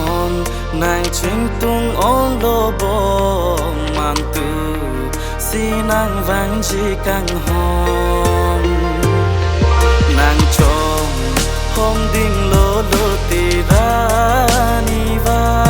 hòn nàng chính tung ôn lô bồ màn từ si nàng vang chỉ càng hòn nàng trông hôm đinh lô lô tì ra ni vang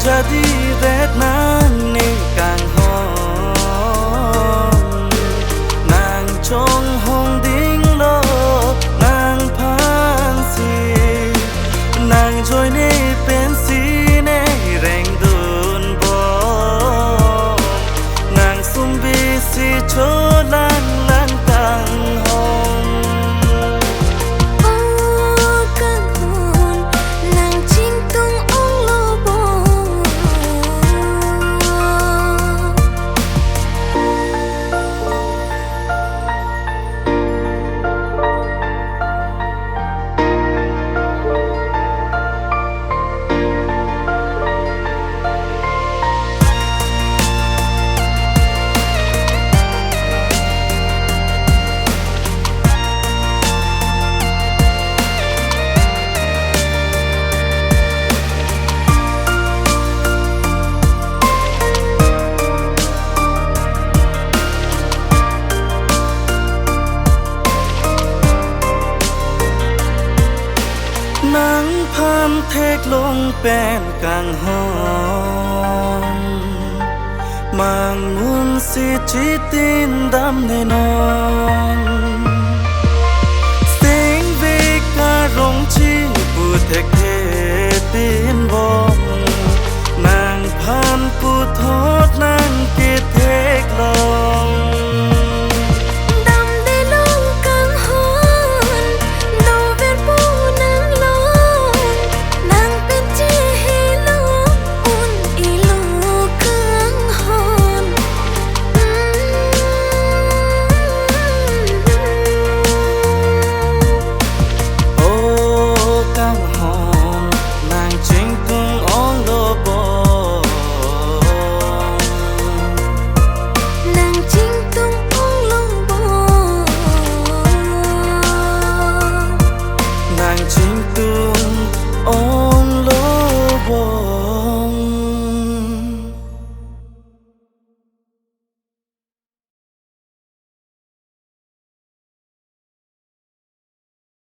jadi red nani càng hòn nàng trong hồng đinh lô nàng phan si nàng trôi nê bên si nê rèn đun bò nàng sum bi si cho lan lan tăng hồng nắng phan thét lông bên càng hòn mang muốn si chỉ tin đam nề non